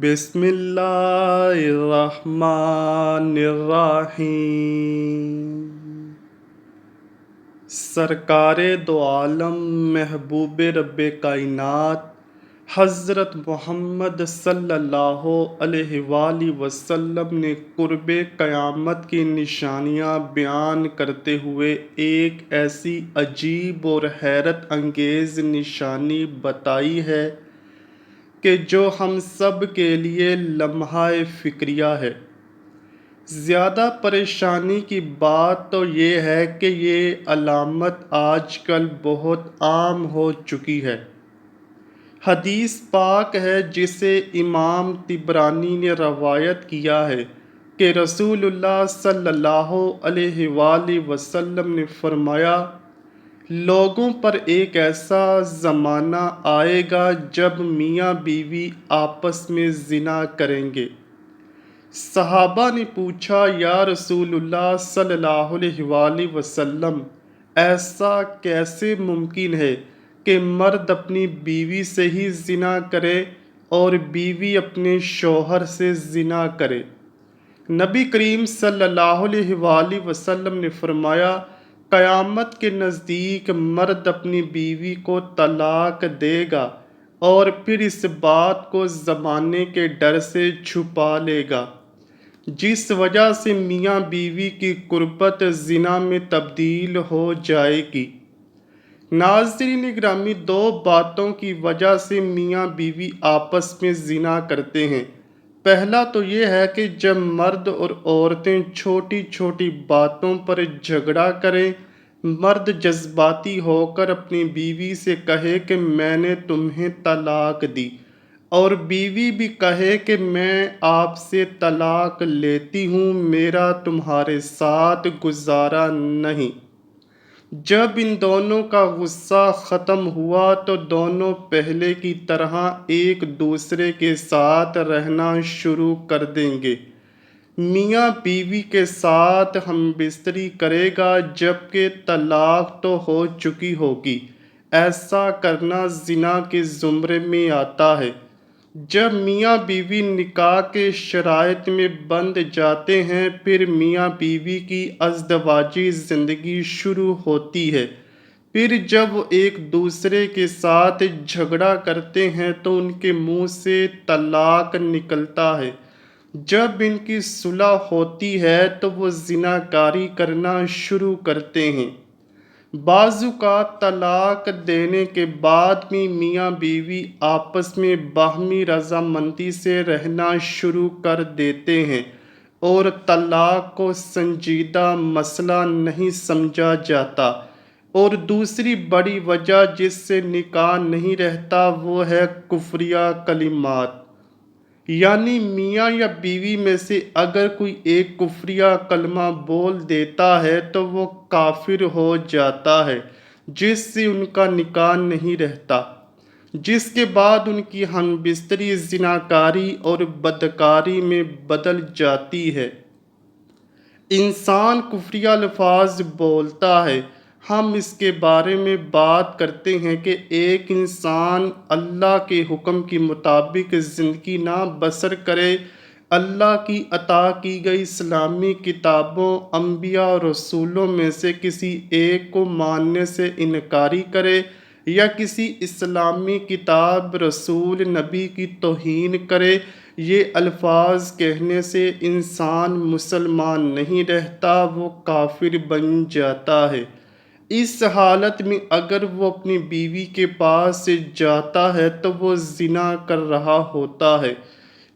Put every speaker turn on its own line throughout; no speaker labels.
بسم اللہ الرحمن الرحیم۔ سرکار دو عالم محبوب رب کائنات حضرت محمد صلی اللہ علیہ وآلہ وسلم نے قرب قیامت کی نشانیاں بیان کرتے ہوئے ایک ایسی عجیب اور حیرت انگیز نشانی بتائی ہے کہ جو ہم سب کے لیے لمحہ فکریہ ہے۔ زیادہ پریشانی کی بات تو یہ ہے کہ یہ علامت آج کل بہت عام ہو چکی ہے۔ حدیث پاک ہے جسے امام طبرانی نے روایت کیا ہے کہ رسول اللہ صلی اللہ علیہ وآلہ وسلم نے فرمایا، لوگوں پر ایک ایسا زمانہ آئے گا جب میاں بیوی آپس میں زنا کریں گے۔ صحابہ نے پوچھا، یا رسول اللہ صلی اللہ علیہ وآلہ وسلم، ایسا کیسے ممکن ہے کہ مرد اپنی بیوی سے ہی زنا کرے اور بیوی اپنے شوہر سے زنا کرے؟ نبی کریم صلی اللہ علیہ وآلہ وسلم نے فرمایا، قیامت کے نزدیک مرد اپنی بیوی کو طلاق دے گا اور پھر اس بات کو زمانے کے ڈر سے چھپا لے گا، جس وجہ سے میاں بیوی کی قربت زنا میں تبدیل ہو جائے گی۔ ناظرین گرامی، دو باتوں کی وجہ سے میاں بیوی آپس میں زنا کرتے ہیں۔ پہلا تو یہ ہے کہ جب مرد اور عورتیں چھوٹی چھوٹی باتوں پر جھگڑا کریں، مرد جذباتی ہو کر اپنی بیوی سے کہے کہ میں نے تمہیں طلاق دی، اور بیوی بھی کہے کہ میں آپ سے طلاق لیتی ہوں، میرا تمہارے ساتھ گزارا نہیں۔ جب ان دونوں کا غصہ ختم ہوا تو دونوں پہلے کی طرح ایک دوسرے کے ساتھ رہنا شروع کر دیں گے۔ میاں بیوی کے ساتھ ہم بستری کرے گا جبکہ طلاق تو ہو چکی ہوگی۔ ایسا کرنا زنا کے زمرے میں آتا ہے۔ جب میاں بیوی نکاح کے شرائط میں بندھ جاتے ہیں، پھر میاں بیوی کی ازدواجی زندگی شروع ہوتی ہے۔ پھر جب وہ ایک دوسرے کے ساتھ جھگڑا کرتے ہیں تو ان کے منہ سے طلاق نکلتا ہے۔ جب ان کی صلح ہوتی ہے تو وہ زناکاری کرنا شروع کرتے ہیں۔ بعض اوقات طلاق دینے کے بعد بھی میاں بیوی آپس میں باہمی رضامندی سے رہنا شروع کر دیتے ہیں اور طلاق کو سنجیدہ مسئلہ نہیں سمجھا جاتا۔ اور دوسری بڑی وجہ جس سے نکاح نہیں رہتا وہ ہے کفریہ کلمات، یعنی میاں یا بیوی میں سے اگر کوئی ایک کفریہ کلمہ بول دیتا ہے تو وہ کافر ہو جاتا ہے، جس سے ان کا نکاح نہیں رہتا، جس کے بعد ان کی ہم بستری زناکاری اور بدکاری میں بدل جاتی ہے۔ انسان کفریہ الفاظ بولتا ہے۔ ہم اس کے بارے میں بات کرتے ہیں کہ ایک انسان اللہ کے حکم کے مطابق زندگی نہ بسر کرے، اللہ کی عطا کی گئی اسلامی کتابوں، انبیاء اور رسولوں میں سے کسی ایک کو ماننے سے انکاری کرے، یا کسی اسلامی کتاب، رسول، نبی کی توہین کرے۔ یہ الفاظ کہنے سے انسان مسلمان نہیں رہتا، وہ کافر بن جاتا ہے۔ اس حالت میں اگر وہ اپنی بیوی کے پاس سے جاتا ہے تو وہ زنا کر رہا ہوتا ہے۔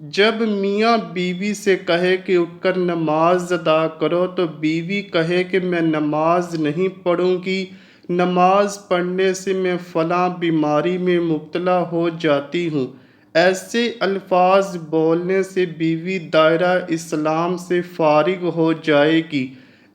جب میاں بیوی سے کہے کہ اٹھ کر نماز ادا کرو تو بیوی کہے کہ میں نماز نہیں پڑھوں گی، نماز پڑھنے سے میں فلاں بیماری میں مبتلا ہو جاتی ہوں، ایسے الفاظ بولنے سے بیوی دائرہ اسلام سے فارغ ہو جائے گی۔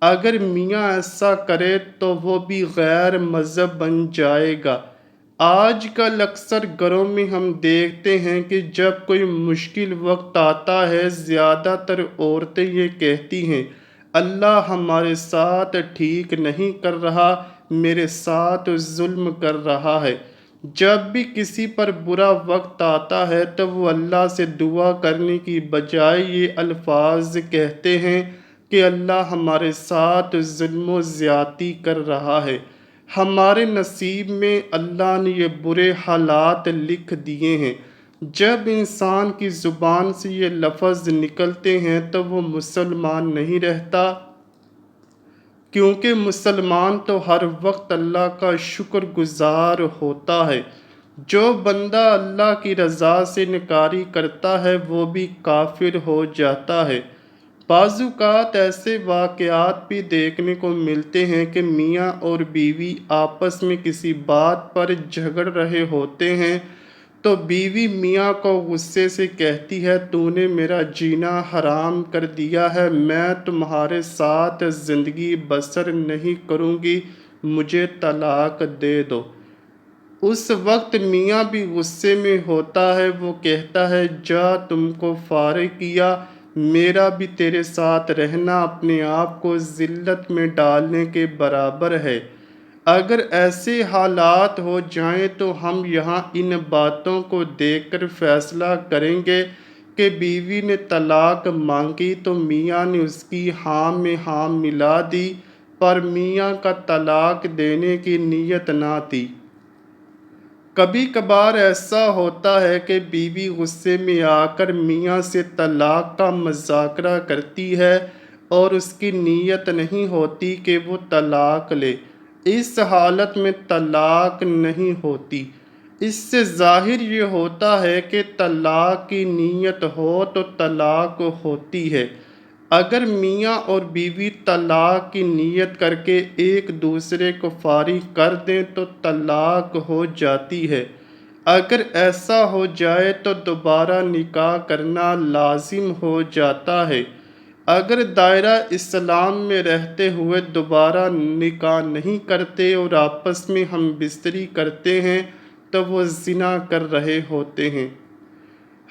اگر میاں ایسا کرے تو وہ بھی غیر مذہب بن جائے گا۔ آج کل اکثر گھروں میں ہم دیکھتے ہیں کہ جب کوئی مشکل وقت آتا ہے، زیادہ تر عورتیں یہ کہتی ہیں، اللہ ہمارے ساتھ ٹھیک نہیں کر رہا، میرے ساتھ ظلم کر رہا ہے۔ جب بھی کسی پر برا وقت آتا ہے تو وہ اللہ سے دعا کرنے کی بجائے یہ الفاظ کہتے ہیں کہ اللہ ہمارے ساتھ ظلم و زیادتی کر رہا ہے، ہمارے نصیب میں اللہ نے یہ برے حالات لکھ دیے ہیں۔ جب انسان کی زبان سے یہ لفظ نکلتے ہیں تو وہ مسلمان نہیں رہتا، کیونکہ مسلمان تو ہر وقت اللہ کا شکر گزار ہوتا ہے۔ جو بندہ اللہ کی رضا سے انکاری کرتا ہے وہ بھی کافر ہو جاتا ہے۔ بعض اوقات ایسے واقعات بھی دیکھنے کو ملتے ہیں کہ میاں اور بیوی آپس میں کسی بات پر جھگڑ رہے ہوتے ہیں تو بیوی میاں کو غصے سے کہتی ہے، تو نے میرا جینا حرام کر دیا ہے، میں تمہارے ساتھ زندگی بسر نہیں کروں گی، مجھے طلاق دے دو۔ اس وقت میاں بھی غصے میں ہوتا ہے، وہ کہتا ہے، جا تم کو فارغ کیا، میرا بھی تیرے ساتھ رہنا اپنے آپ کو ذلت میں ڈالنے کے برابر ہے۔ اگر ایسے حالات ہو جائیں تو ہم یہاں ان باتوں کو دیکھ کر فیصلہ کریں گے کہ بیوی نے طلاق مانگی تو میاں نے اس کی ہاں میں ہاں ملا دی، پر میاں کا طلاق دینے کی نیت نہ تھی۔ کبھی کبھار ایسا ہوتا ہے کہ بیوی غصے میں آ کر میاں سے طلاق کا مذاکرہ کرتی ہے اور اس کی نیت نہیں ہوتی کہ وہ طلاق لے۔ اس حالت میں طلاق نہیں ہوتی۔ اس سے ظاہر یہ ہوتا ہے کہ طلاق کی نیت ہو تو طلاق ہوتی ہے۔ اگر میاں اور بیوی طلاق کی نیت کر کے ایک دوسرے کو فارغ کر دیں تو طلاق ہو جاتی ہے۔ اگر ایسا ہو جائے تو دوبارہ نکاح کرنا لازم ہو جاتا ہے۔ اگر دائرہ اسلام میں رہتے ہوئے دوبارہ نکاح نہیں کرتے اور آپس میں ہم بستری کرتے ہیں تو وہ زنا کر رہے ہوتے ہیں۔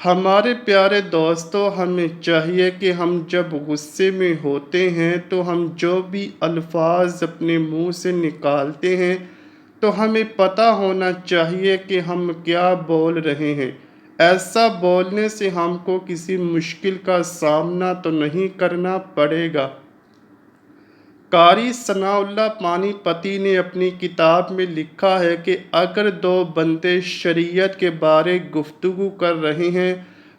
ہمارے پیارے دوستو، ہمیں چاہیے کہ ہم جب غصے میں ہوتے ہیں تو ہم جو بھی الفاظ اپنے منہ سے نکالتے ہیں تو ہمیں پتہ ہونا چاہیے کہ ہم کیا بول رہے ہیں۔ ایسا بولنے سے ہم کو کسی مشکل کا سامنا تو نہیں کرنا پڑے گا۔ قاری ثناء اللہ پانی پتی نے اپنی کتاب میں لکھا ہے کہ اگر دو بندے شریعت کے بارے گفتگو کر رہے ہیں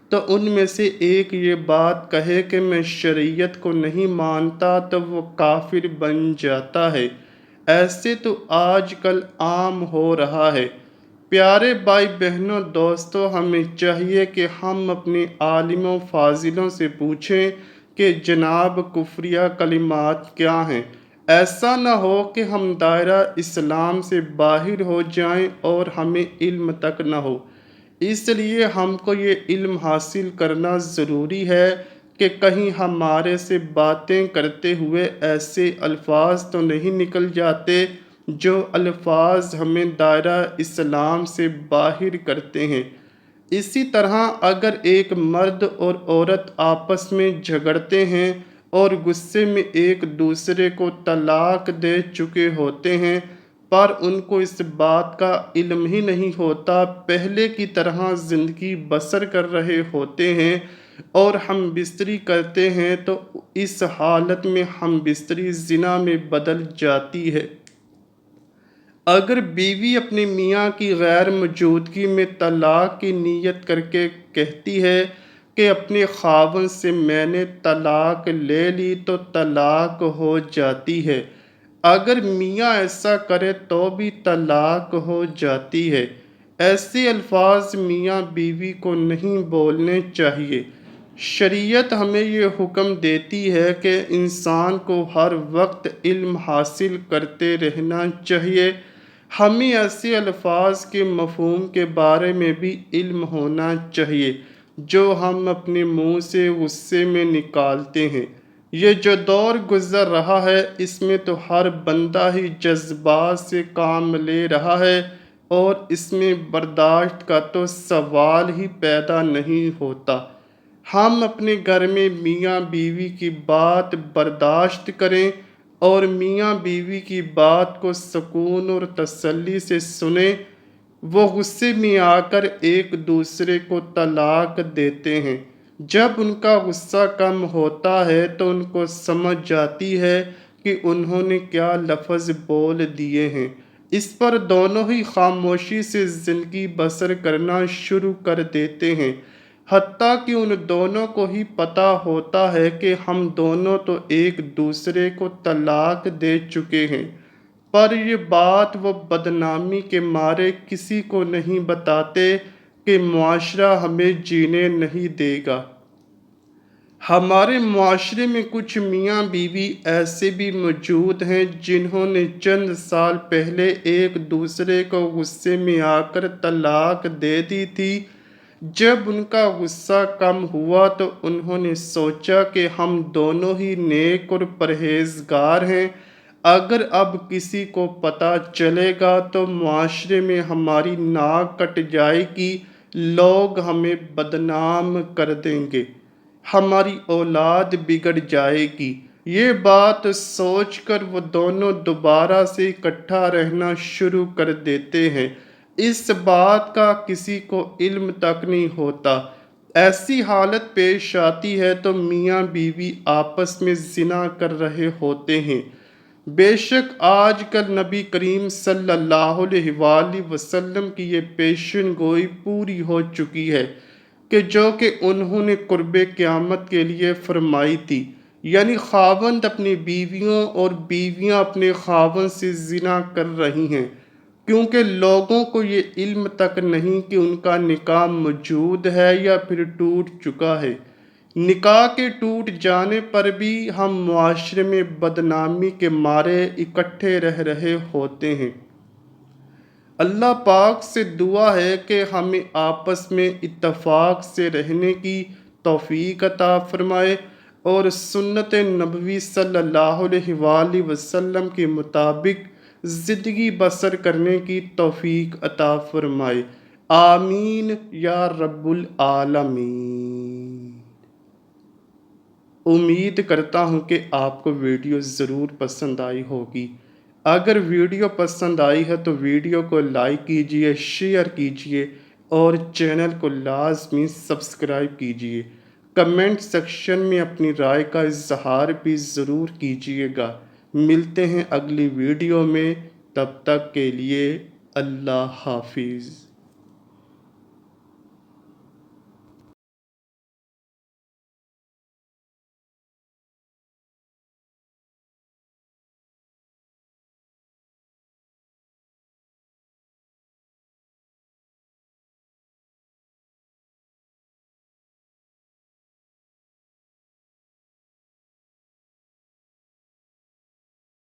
تو ان میں سے ایک یہ بات کہے کہ میں شریعت کو نہیں مانتا تو وہ کافر بن جاتا ہے۔ ایسے تو آج کل عام ہو رہا ہے۔ پیارے بھائی بہنوں، دوستو، ہمیں چاہیے کہ ہم اپنے عالموں فاضلوں سے پوچھیں کہ جناب کفریہ کلمات کیا ہیں۔ ایسا نہ ہو کہ ہم دائرہ اسلام سے باہر ہو جائیں اور ہمیں علم تک نہ ہو۔ اس لیے ہم کو یہ علم حاصل کرنا ضروری ہے کہ کہیں ہمارے سے باتیں کرتے ہوئے ایسے الفاظ تو نہیں نکل جاتے جو الفاظ ہمیں دائرہ اسلام سے باہر کرتے ہیں۔ اسی طرح اگر ایک مرد اور عورت آپس میں جھگڑتے ہیں اور غصے میں ایک دوسرے کو طلاق دے چکے ہوتے ہیں پر ان کو اس بات کا علم ہی نہیں ہوتا، پہلے کی طرح زندگی بسر کر رہے ہوتے ہیں اور ہم بستری کرتے ہیں تو اس حالت میں ہم بستری زنا میں بدل جاتی ہے۔ اگر بیوی اپنے میاں کی غیر موجودگی میں طلاق کی نیت کر کے کہتی ہے کہ اپنے خاوند سے میں نے طلاق لے لی تو طلاق ہو جاتی ہے۔ اگر میاں ایسا کرے تو بھی طلاق ہو جاتی ہے۔ ایسے الفاظ میاں بیوی کو نہیں بولنے چاہیے۔ شریعت ہمیں یہ حکم دیتی ہے کہ انسان کو ہر وقت علم حاصل کرتے رہنا چاہیے۔ ہمیں ایسے الفاظ کے مفہوم کے بارے میں بھی علم ہونا چاہیے جو ہم اپنے منہ سے غصے میں نکالتے ہیں۔ یہ جو دور گزر رہا ہے اس میں تو ہر بندہ ہی جذبات سے کام لے رہا ہے اور اس میں برداشت کا تو سوال ہی پیدا نہیں ہوتا۔ ہم اپنے گھر میں میاں بیوی کی بات برداشت کریں اور میاں بیوی کی بات کو سکون اور تسلی سے سنیں، وہ غصے میں آ کر ایک دوسرے کو طلاق دیتے ہیں۔ جب ان کا غصہ کم ہوتا ہے تو ان کو سمجھ جاتی ہے کہ انہوں نے کیا لفظ بول دیے ہیں۔ اس پر دونوں ہی خاموشی سے زندگی بسر کرنا شروع کر دیتے ہیں، حتیٰ کہ ان دونوں کو ہی پتہ ہوتا ہے کہ ہم دونوں تو ایک دوسرے کو طلاق دے چکے ہیں، پر یہ بات وہ بدنامی کے مارے کسی کو نہیں بتاتے کہ معاشرہ ہمیں جینے نہیں دے گا۔ ہمارے معاشرے میں کچھ میاں بیوی ایسے بھی موجود ہیں جنہوں نے چند سال پہلے ایک دوسرے کو غصے میں آ کر طلاق دے دی تھی۔ جب ان کا غصہ کم ہوا تو انہوں نے سوچا کہ ہم دونوں ہی نیک اور پرہیزگار ہیں، اگر اب کسی کو پتہ چلے گا تو معاشرے میں ہماری ناک کٹ جائے گی، لوگ ہمیں بدنام کر دیں گے، ہماری اولاد بگڑ جائے گی۔ یہ بات سوچ کر وہ دونوں دوبارہ سے اکٹھا رہنا شروع کر دیتے ہیں۔ اس بات کا کسی کو علم تک نہیں ہوتا۔ ایسی حالت پیش آتی ہے تو میاں بیوی آپس میں زنا کر رہے ہوتے ہیں۔ بے شک آج کل نبی کریم صلی اللہ علیہ وآلہ وسلم کی یہ پیشن گوئی پوری ہو چکی ہے کہ جو کہ انہوں نے قرب قیامت کے لیے فرمائی تھی، یعنی خاوند اپنی بیویوں اور بیویاں اپنے خاوند سے زنا کر رہی ہیں، کیونکہ لوگوں کو یہ علم تک نہیں کہ ان کا نکاح موجود ہے یا پھر ٹوٹ چکا ہے۔ نکاح کے ٹوٹ جانے پر بھی ہم معاشرے میں بدنامی کے مارے اکٹھے رہ رہے ہوتے ہیں۔ اللہ پاک سے دعا ہے کہ ہمیں آپس میں اتفاق سے رہنے کی توفیق عطا فرمائے اور سنت نبوی صلی اللہ علیہ وآلہ وسلم کے مطابق زندگی بسر کرنے کی توفیق عطا فرمائے۔ آمین یا رب العالمین۔ امید کرتا ہوں کہ آپ کو ویڈیو ضرور پسند آئی ہوگی۔ اگر ویڈیو پسند آئی ہے تو ویڈیو کو لائک کیجئے، شیئر کیجئے اور چینل کو لازمی سبسکرائب کیجئے۔ کمنٹ سیکشن میں اپنی رائے کا اظہار بھی ضرور کیجئے گا۔ ملتے ہیں اگلی ویڈیو میں، تب تک کے لیے اللہ حافظ۔